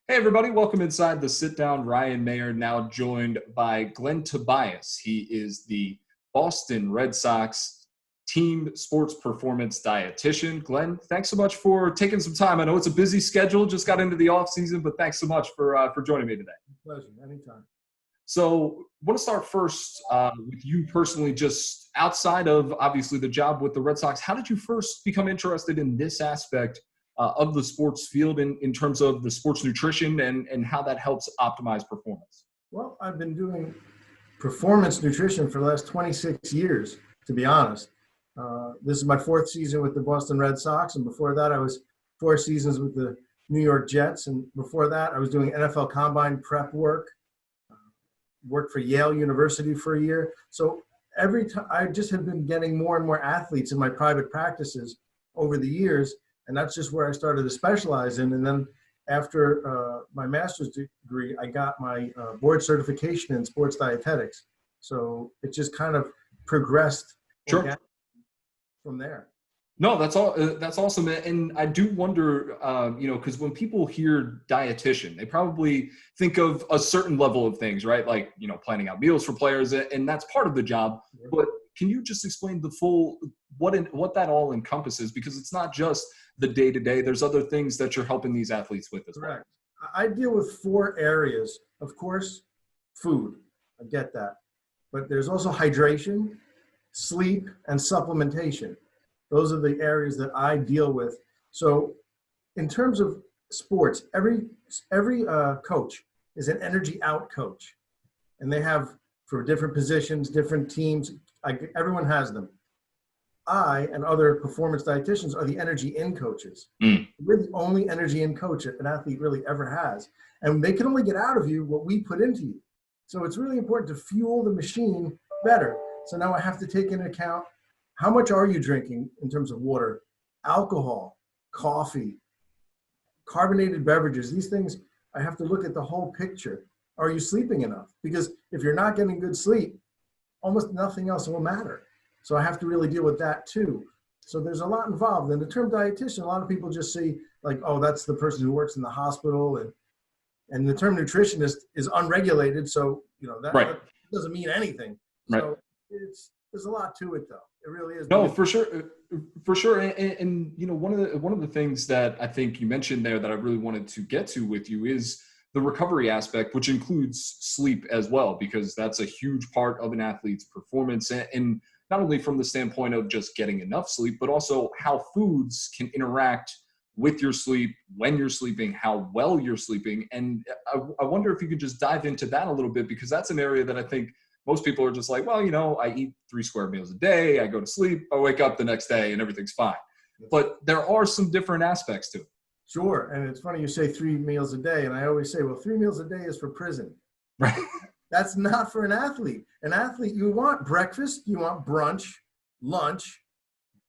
Hey, everybody, welcome inside the sit down. Ryan Mayer, now joined by Glen Tobias. He is the Boston Red Sox team sports performance dietitian. Glenn, thanks so much for taking some time. I know it's a busy schedule, just got into the off season, but thanks so much for joining me today. Pleasure, anytime. So, I want to start first with you personally, just outside of obviously the job with the Red Sox. How did you first become interested in this aspect of the sports field in terms of the sports nutrition and how that helps optimize performance? Well, I've been doing performance nutrition for the last 26 years, to be honest. This is my fourth season with the Boston Red Sox, and before that I was 4 seasons with the New York Jets, and before that I was doing NFL Combine prep work, worked for Yale University for a year. So every time I just have been getting more and more athletes in my private practices over the years, and that's just where I started to specialize in. And then after my master's degree, I got my board certification in sports dietetics. So it just kind of progressed Sure. from there. No, that's awesome. And I do wonder, because when people hear dietitian, they probably think of a certain level of things, right? Like, planning out meals for players, and that's part of the job. But can you just explain the full, what that all encompasses? Because it's not just the day-to-day. There's other things that you're helping these athletes with as well. Correct. I deal with 4 areas. Of course, food. I get that. But there's also hydration, sleep, and supplementation. Those are the areas that I deal with. So in terms of sports, every coach is an energy out coach. And they have, for different positions, different teams, everyone has them. I and other performance dietitians are the energy in coaches. We're the only energy in coach an athlete really ever has. And they can only get out of you what we put into you. So it's really important to fuel the machine better. So now I have to take into account, how much are you drinking in terms of water, alcohol, coffee, carbonated beverages? These things, I have to look at the whole picture. Are you sleeping enough? Because if you're not getting good sleep, almost nothing else will matter. So I have to really deal with that too. So there's a lot involved. And the term dietitian, a lot of people just see like, oh, that's the person who works in the hospital. And the term nutritionist is unregulated. So, that doesn't mean anything. Right. So there's a lot to it though. It really is. No, for sure. And one of the things that I think you mentioned there that I really wanted to get to with you is the recovery aspect, which includes sleep as well, because that's a huge part of an athlete's performance. And not only from the standpoint of just getting enough sleep, but also how foods can interact with your sleep, when you're sleeping, how well you're sleeping. And I wonder if you could just dive into that a little bit, because that's an area that I think most people are just like, well, I eat 3 square meals a day, I go to sleep, I wake up the next day and everything's fine. But there are some different aspects to it. Sure. And it's funny you say 3 meals a day. And I always say, well, 3 meals a day is for prison. Right. That's not for an athlete. An athlete, you want breakfast, you want brunch, lunch,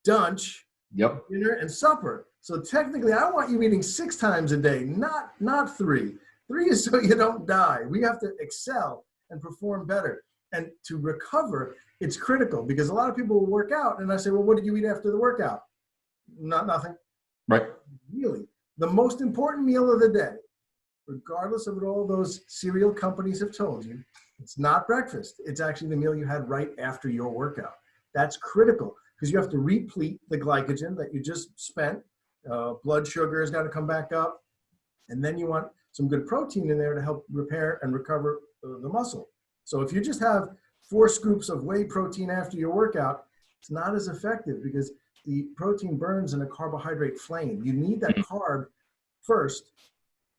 dunch, dinner, and supper. So technically, I want you eating 6 times a day, not 3. 3 is so you don't die. We have to excel and perform better. And to recover, it's critical, because a lot of people will work out, and I say, well, what did you eat after the workout? Nothing. Right. Really, the most important meal of the day, regardless of what all those cereal companies have told you, it's not breakfast. It's actually the meal you had right after your workout. That's critical, because you have to replete the glycogen that you just spent. Blood sugar has got to come back up. And then you want some good protein in there to help repair and recover the muscle. So if you just have 4 scoops of whey protein after your workout, it's not as effective, because the protein burns in a carbohydrate flame. You need that carb first.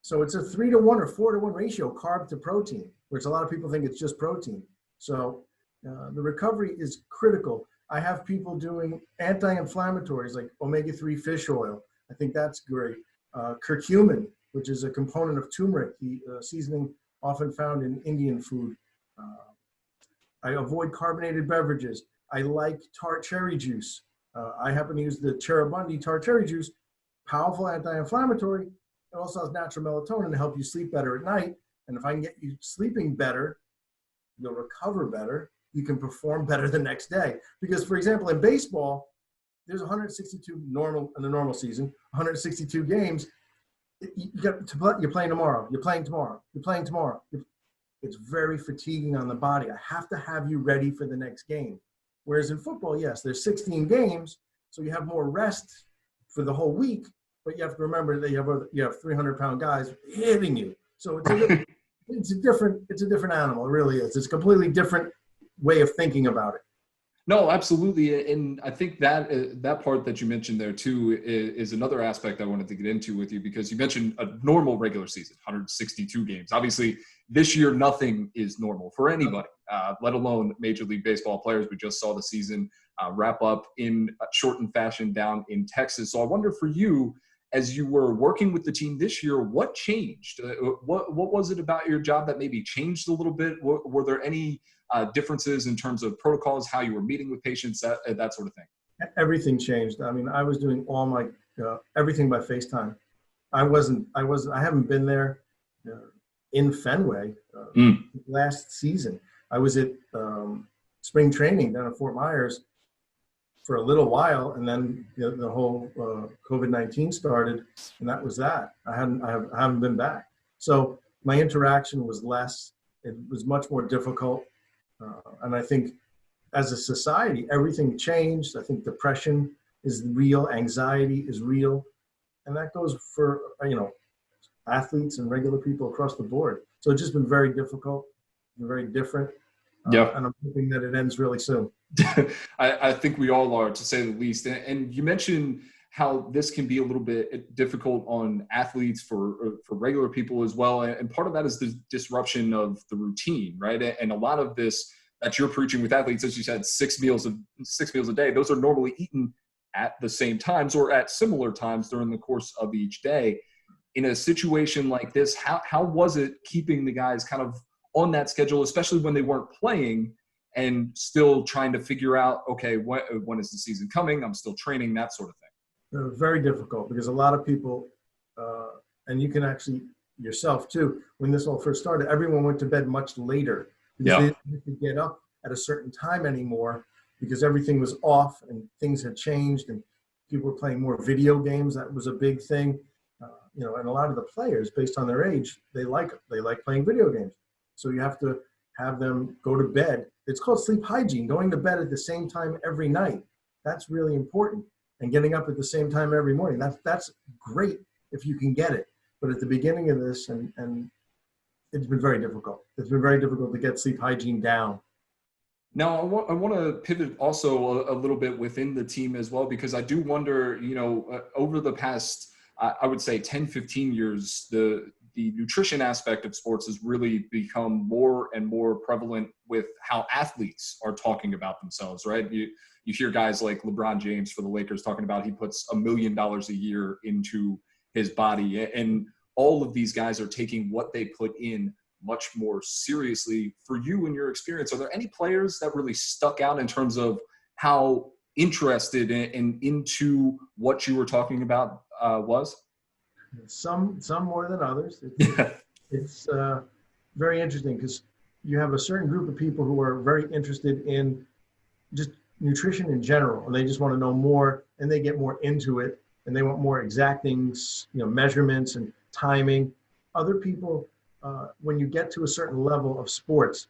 So it's a 3-to-1 or 4-to-1 ratio, carb to protein, which a lot of people think it's just protein. So the recovery is critical. I have people doing anti-inflammatories like omega-3 fish oil. I think that's great. Curcumin, which is a component of turmeric, the seasoning often found in Indian food. I avoid carbonated beverages. I like tart cherry juice. I happen to use the Cherubundi tart cherry juice, powerful anti-inflammatory. It also has natural melatonin to help you sleep better at night. And if I can get you sleeping better, you'll recover better. You can perform better the next day. Because, for example, in baseball, there's 162 in the normal season, 162 games. You're playing tomorrow. You're playing tomorrow. You're playing tomorrow. It's very fatiguing on the body. I have to have you ready for the next game. Whereas in football, yes, there's 16 games, so you have more rest for the whole week. But you have to remember that you have 300-pound guys hitting you. So it's a different animal. It really is. It's a completely different way of thinking about it. No, absolutely. And I think that that part that you mentioned there too is another aspect I wanted to get into with you, because you mentioned a normal regular season, 162 games. Obviously, this year, nothing is normal for anybody, let alone Major League Baseball players. We just saw the season wrap up in shortened fashion down in Texas. So I wonder for you, as you were working with the team this year, what changed? What was it about your job that maybe changed a little bit? Were there any differences in terms of protocols, how you were meeting with patients, that sort of thing? Everything changed. I mean, I was doing all my everything by FaceTime. I haven't been there in Fenway last season. I was at spring training down at Fort Myers for a little while, and then the whole COVID-19 started, and that was that. I haven't been back. So my interaction was less. It was much more difficult. And I think as a society, everything changed. I think depression is real, anxiety is real. And that goes for, athletes and regular people across the board. So it's just been very difficult and very different. Yeah. And I'm hoping that it ends really soon. I think we all are, to say the least. And you mentioned how this can be a little bit difficult on athletes, for regular people as well. And part of that is the disruption of the routine, right? And a lot of this that you're preaching with athletes, as you said, 6 meals a day, those are normally eaten at the same times or at similar times during the course of each day. In a situation like this, how was it keeping the guys kind of on that schedule, especially when they weren't playing, and still trying to figure out, okay, when is the season coming? I'm still training, that sort of thing. Very difficult, because a lot of people, and you can actually yourself too, when this all first started, everyone went to bed much later because they didn't have to get up at a certain time anymore, because everything was off and things had changed and people were playing more video games. That was a big thing. And a lot of the players, based on their age, they like playing video games. So you have to have them go to bed. It's called sleep hygiene, going to bed at the same time every night. That's really important. And getting up at the same time every morning. That's great if you can get it. But at the beginning of this, and it's been very difficult. It's been very difficult to get sleep hygiene down. Now, I want to pivot also a little bit within the team as well, because I do wonder, over the past, I would say 10, 15 years, the nutrition aspect of sports has really become more and more prevalent with how athletes are talking about themselves, right? You hear guys like LeBron James for the Lakers talking about he puts $1 million a year into his body. And all of these guys are taking what they put in much more seriously. For you, in your experience, are there any players that really stuck out in terms of how interested and into what you were talking about was? Some more than others. It's very interesting, because you have a certain group of people who are very interested in just nutrition in general, and they just want to know more, and they get more into it, and they want more exacting, measurements and timing. Other people, when you get to a certain level of sports,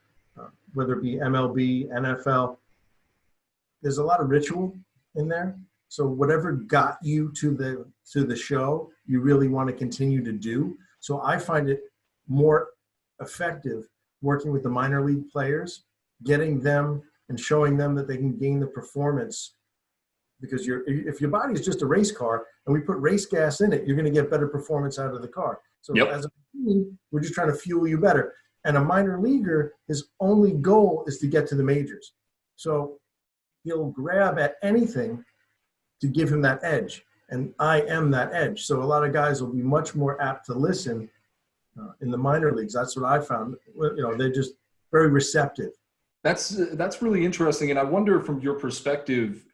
whether it be MLB, NFL, there's a lot of ritual in there. So whatever got you to the show, you really want to continue to do. So I find it more effective working with the minor league players, getting them and showing them that they can gain the performance. Because if your body is just a race car and we put race gas in it, you're going to get better performance out of the car. So as a team, we're just trying to fuel you better. And a minor leaguer, his only goal is to get to the majors. So he'll grab at anything to give him that edge. And I am that edge. So a lot of guys will be much more apt to listen in the minor leagues. That's what I found. They're just very receptive. That's really interesting. And I wonder, from your perspective,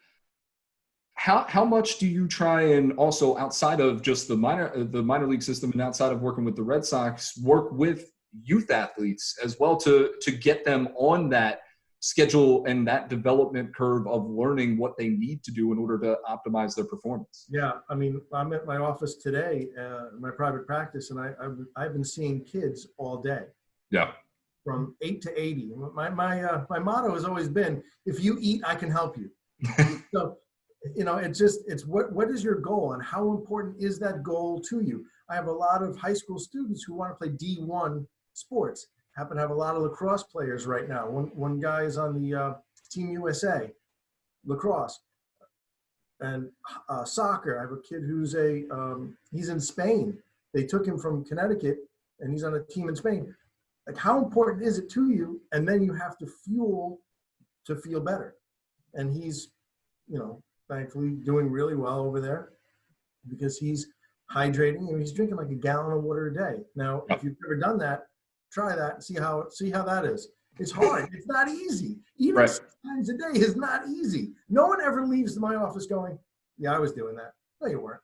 how much do you try, and also outside of just the minor league system and outside of working with the Red Sox, work with youth athletes as well to get them on that schedule and that development curve of learning what they need to do in order to optimize their performance. Yeah, I mean, I'm at my office today, my private practice, and I've been seeing kids all day. Yeah. From 8 to 80. My motto has always been, if you eat, I can help you. So, it's what is your goal and how important is that goal to you? I have a lot of high school students who want to play D1 sports. Happen to have a lot of lacrosse players right now. One guy is on the Team USA lacrosse, and soccer. I have a kid who's he's in Spain. They took him from Connecticut, and he's on a team in Spain. Like, how important is it to you? And then you have to fuel to feel better. And he's, thankfully doing really well over there because he's hydrating. He's drinking like a gallon of water a day. Now, if you've never done that, try that and see how that is. It's hard. It's not easy. Even 6 times a day is not easy. No one ever leaves my office going, yeah, I was doing that. No, you weren't.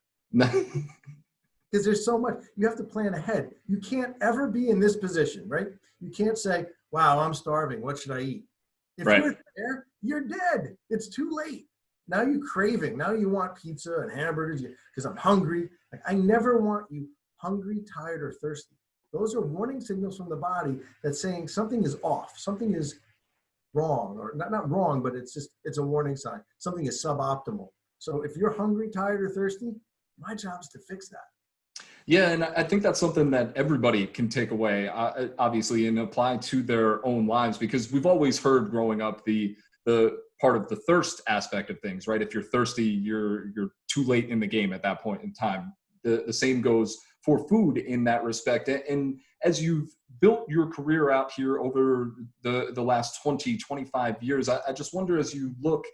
Because there's so much. You have to plan ahead. You can't ever be in this position, right? You can't say, wow, I'm starving. What should I eat? If you're there, you're dead. It's too late. Now you're craving. Now you want pizza and hamburgers because I'm hungry. Like, I never want you hungry, tired, or thirsty. Those are warning signals from the body that's saying something is off. Something is wrong, or not wrong, but it's a warning sign. Something is suboptimal. So if you're hungry, tired, or thirsty, my job is to fix that. Yeah, and I think that's something that everybody can take away, obviously, and apply to their own lives, because we've always heard growing up the part of the thirst aspect of things, right? If you're thirsty, you're too late in the game at that point in time. The same goes for food in that respect. And as you've built your career out here over the last 20, 25 years, I just wonder, as you look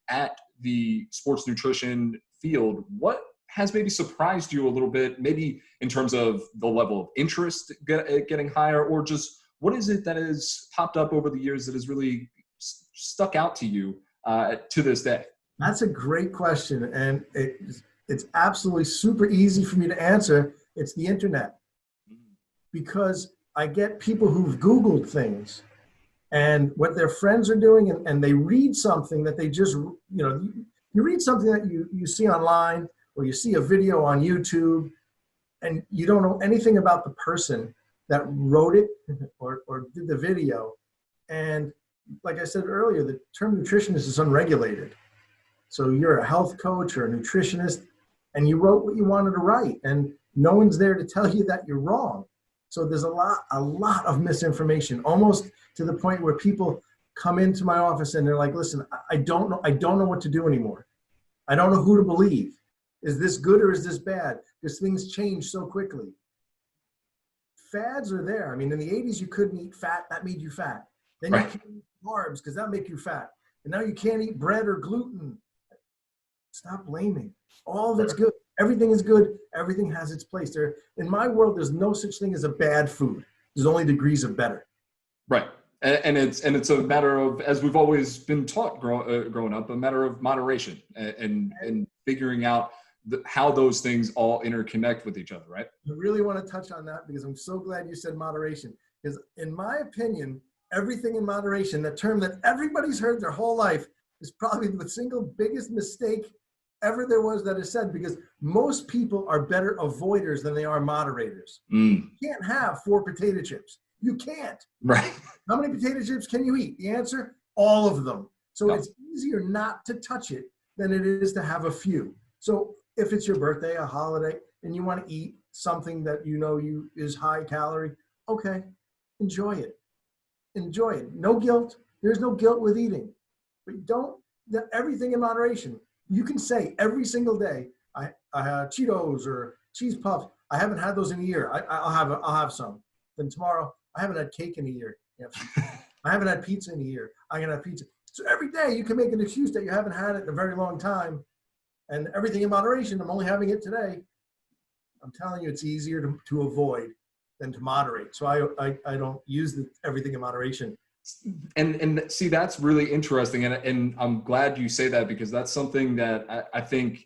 at the sports nutrition field, what has maybe surprised you a little bit, maybe in terms of the level of interest getting higher, or just what is it that has popped up over the years that has really stuck out to you to this day? That's a great question. And it's absolutely super easy for me to answer. It's the internet. Because I get people who've Googled things and what their friends are doing, and they read something that they just, you read something that you see online, or you see a video on YouTube, and you don't know anything about the person that wrote it or did the video. And like I said earlier, the term nutritionist is unregulated. So you're a health coach or a nutritionist, and you wrote what you wanted to write, and no one's there to tell you that you're wrong. So there's a lot of misinformation, almost to the point where people come into my office and they're like, listen, I don't know what to do anymore. I don't know who to believe. Is this good or is this bad? Because things change so quickly. Fads are there. I mean, in the 80s, you couldn't eat fat. That made you fat. Then you can't eat carbs because that make you fat. And now you can't eat bread or gluten. Stop blaming. All that's good. Everything is good. Everything has its place. There, in my world, there's no such thing as a bad food. There's only degrees of better. Right. And it's a matter of, as we've always been taught growing up, a matter of moderation and figuring out how those things all interconnect with each other, right? I really want to touch on that because I'm so glad you said moderation. Because in my opinion, everything in moderation, that term that everybody's heard their whole life, is probably the single biggest mistake ever there was that is said, because most people are better avoiders than they are moderators. You can't have 4 potato chips. You can't. Right. How many potato chips can you eat? The answer, all of them. So it's easier not to touch it than it is to have a few. So if it's your birthday, a holiday, and you want to eat something that is high calorie, okay, enjoy it. Enjoy it. No guilt. There's no guilt with eating. But everything in moderation. You can say every single day, I have Cheetos or cheese puffs. I haven't had those in a year. I'll have some. Then tomorrow, I haven't had cake in a year. I haven't had pizza in a year. I'm gonna have pizza. So every day you can make an excuse that you haven't had it in a very long time, and everything in moderation. I'm only having it today. I'm telling you, it's easier to avoid than to moderate. So I don't use everything in moderation. And see, that's really interesting. And I'm glad you say that, because that's something that I think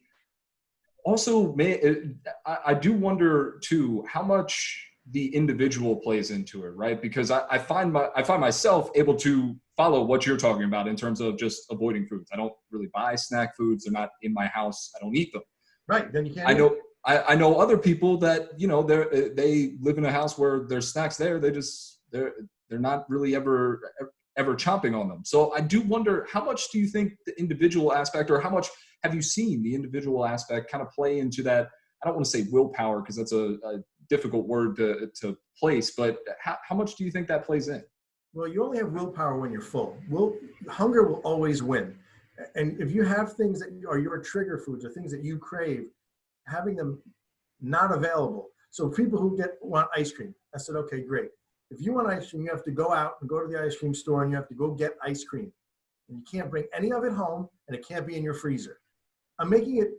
also I do wonder too, how much the individual plays into it, right? Because I find myself able to follow what you're talking about in terms of just avoiding foods. I don't really buy snack foods. They're not in my house. I don't eat them. Right. Then you can't I eat. know I know other people that, you know, they live in a house where there's snacks there. They're not really ever chomping on them. So I do wonder, how much do you think the individual aspect, or how much have you seen the individual aspect kind of play into that? I don't want to say willpower, because that's a difficult word to place, but how much do you think that plays in? Well, you only have willpower when you're full. Hunger will always win. And if you have things that are your trigger foods or things that you crave, having them not available. So people who want ice cream, I said, okay, great. If you want ice cream, you have to go out and go to the ice cream store and you have to go get ice cream. And you can't bring any of it home, and it can't be in your freezer. I'm making it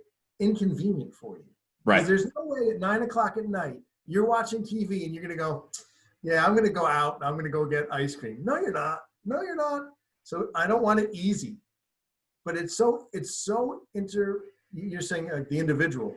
inconvenient for you. Right. Because there's no way at 9 o'clock at night, you're watching TV and you're going to go, yeah, I'm going to go out and I'm going to go get ice cream. No, you're not. No, you're not. So I don't want it easy. But you're saying the individual.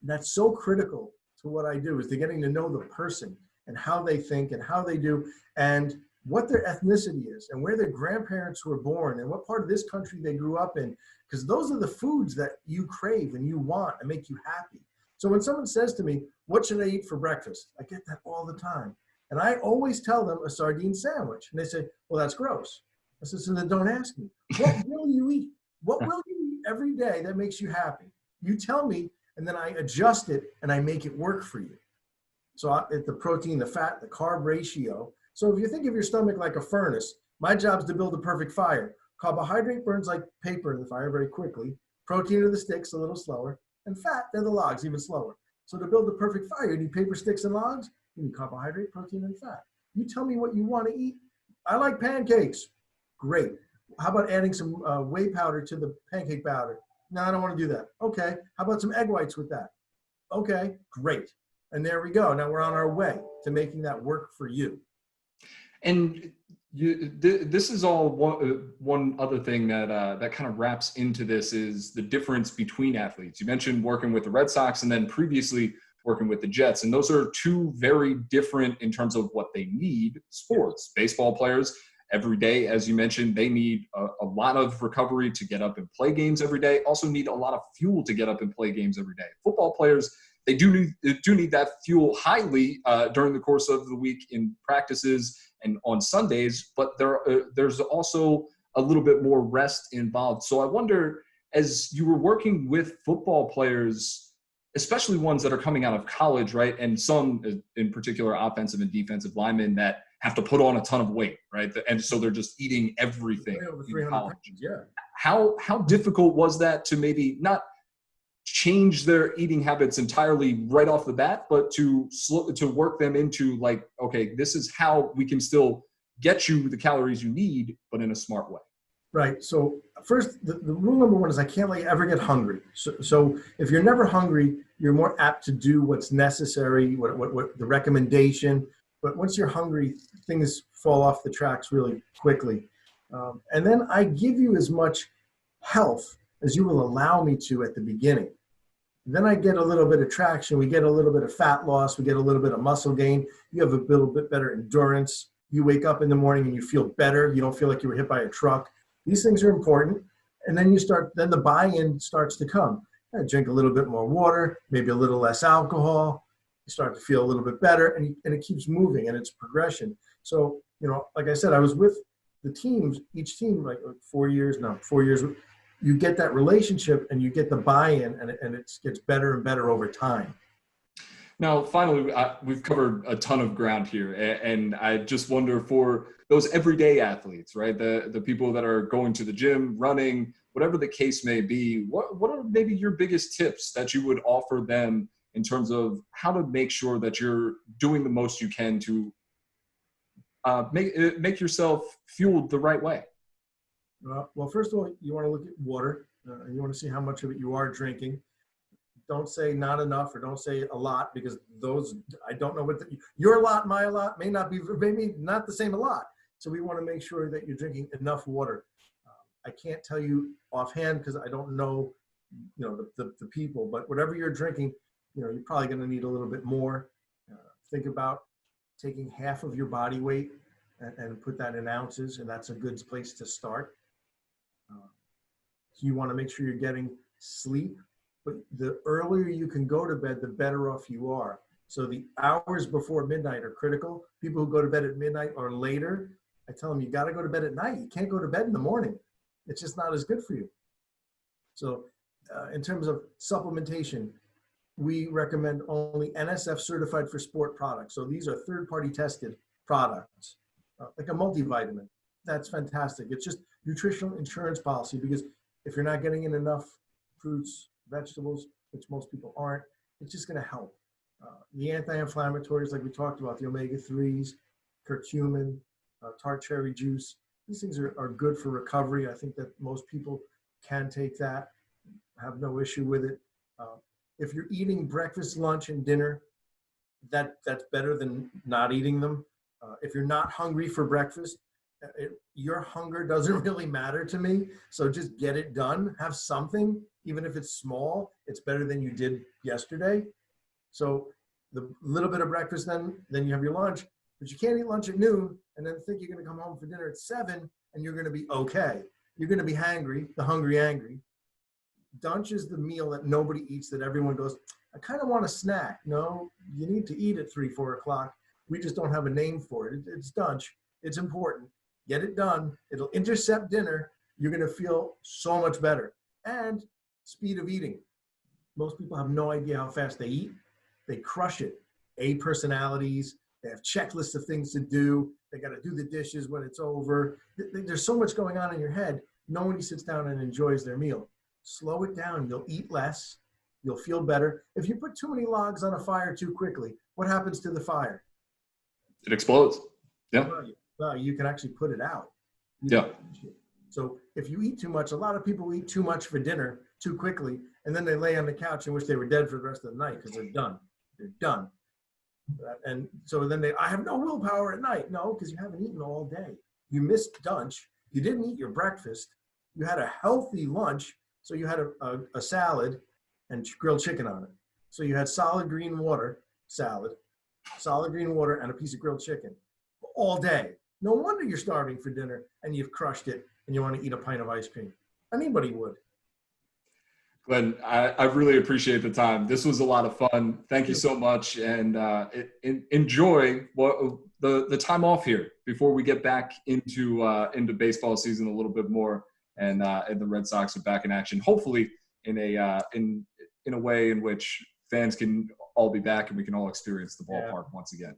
That's so critical to what I do, is to getting to know the person and how they think and how they do and what their ethnicity is and where their grandparents were born and what part of this country they grew up in. Because those are the foods that you crave and you want and make you happy. So when someone says to me, what should I eat for breakfast? I get that all the time. And I always tell them a sardine sandwich. And they say, well, that's gross. I said, so then don't ask me. What will you eat? What will you eat every day that makes you happy? You tell me, and then I adjust it and I make it work for you. So the protein, the fat, the carb ratio. So if you think of your stomach like a furnace, my job is to build a perfect fire. Carbohydrate burns like paper in the fire very quickly. Protein are the sticks, a little slower. And fat, they're the logs, even slower. So to build the perfect fire, you need paper, sticks, and logs. You need carbohydrate, protein, and fat. You tell me what you want to eat. I like pancakes. Great. How about adding some whey powder to the pancake batter? No, I don't want to do that. Okay. How about some egg whites with that? Okay, great. And there we go. Now we're on our way to making that work for you. And this is all one other thing that kind of wraps into this is the difference between athletes. You mentioned working with the Red Sox and then previously working with the Jets. And those are two very different in terms of what they need sports. Baseball players, every day, as you mentioned, they need a lot of recovery to get up and play games every day. Also need a lot of fuel to get up and play games every day. Football players, they do need that fuel highly during the course of the week in practices and on Sundays, but there's also a little bit more rest involved. So I wonder, as you were working with football players, especially ones that are coming out of college, right? And some in particular offensive and defensive linemen that have to put on a ton of weight, right? And so they're just eating everything. Over 300 pounds, yeah. How difficult was that to maybe not change their eating habits entirely right off the bat, but to work them into like, okay, this is how we can still get you the calories you need, but in a smart way. Right. So first, the rule number one is I can't let you ever get hungry. So if you're never hungry, you're more apt to do what's necessary, what the recommendation. But once you're hungry, things fall off the tracks really quickly. And then I give you as much health as you will allow me to at the beginning. Then I get a little bit of traction. We get a little bit of fat loss. We get a little bit of muscle gain. You have a little bit better endurance. You wake up in the morning and you feel better. You don't feel like you were hit by a truck. These things are important. And then then the buy-in starts to come. I drink a little bit more water, maybe a little less alcohol. You start to feel a little bit better, and it keeps moving, and it's progression. So, like I said, I was with the teams, each team, like 4 years. You get that relationship and you get the buy-in, and it gets better and better over time. Now, finally, we've covered a ton of ground here, and I just wonder for those everyday athletes, right? The people that are going to the gym, running, whatever the case may be, what are maybe your biggest tips that you would offer them in terms of how to make sure that you're doing the most you can to make yourself fueled the right way? Well, first of all, you want to look at water. You want to see how much of it you are drinking. Don't say not enough or don't say a lot, because I don't know what your lot, my lot may not the same a lot. So we want to make sure that you're drinking enough water. I can't tell you offhand because I don't know, the people, but whatever you're drinking, you're probably going to need a little bit more think about taking half of your body weight and put that in ounces, and that's a good place to start. So you want to make sure you're getting sleep, but the earlier you can go to bed, the better off you are. So the hours before midnight are critical. People who go to bed at midnight or later, I tell them, you got to go to bed at night. You can't go to bed in the morning. It's just not as good for you. So in terms of supplementation, we recommend only NSF certified for sport products. So these are third-party tested products, like a multivitamin. That's fantastic. It's just nutritional insurance policy, because if you're not getting in enough fruits, vegetables, which most people aren't, it's just going to help. The anti-inflammatories, like we talked about, the omega-3s, curcumin, tart cherry juice, these things are good for recovery. I think that most people can take that, have no issue with it. If you're eating breakfast, lunch, and dinner, that's better than not eating them. If you're not hungry for breakfast, your hunger doesn't really matter to me. So just get it done. Have something, even if it's small. It's better than you did yesterday. So the little bit of breakfast, then you have your lunch. But you can't eat lunch at noon and then think you're going to come home for dinner at 7 and you're going to be okay. You're going to be hangry, the hungry angry. Lunch is the meal that nobody eats, that everyone goes, I kind of want a snack. No, you need to eat at 3, 4 o'clock. We just don't have a name for it. It's lunch. It's important. Get it done. It'll intercept dinner. You're going to feel so much better. And speed of eating. Most people have no idea how fast they eat. They crush it. A personalities. They have checklists of things to do. They got to do the dishes when it's over. There's so much going on in your head. Nobody sits down and enjoys their meal. Slow it down. You'll eat less. You'll feel better. If you put too many logs on a fire too quickly, what happens to the fire? It explodes. Yeah. Well, you can actually put it out. Yeah. So if you eat too much, a lot of people eat too much for dinner too quickly, and then they lay on the couch and wish they were dead for the rest of the night because they're done. They're done. And so then I have no willpower at night. No, because you haven't eaten all day. You missed lunch. You didn't eat your breakfast. You had a healthy lunch. So you had a salad and grilled chicken on it. So you had solid green water salad, solid green water, and a piece of grilled chicken all day. No wonder you're starving for dinner and you've crushed it and you want to eat a pint of ice cream. Anybody would. Glenn, I really appreciate the time. This was a lot of fun. Thank you so much, and enjoy the time off here before we get back into baseball season a little bit more, and the Red Sox are back in action. Hopefully, in a way in which fans can all be back and we can all experience the ballpark once again.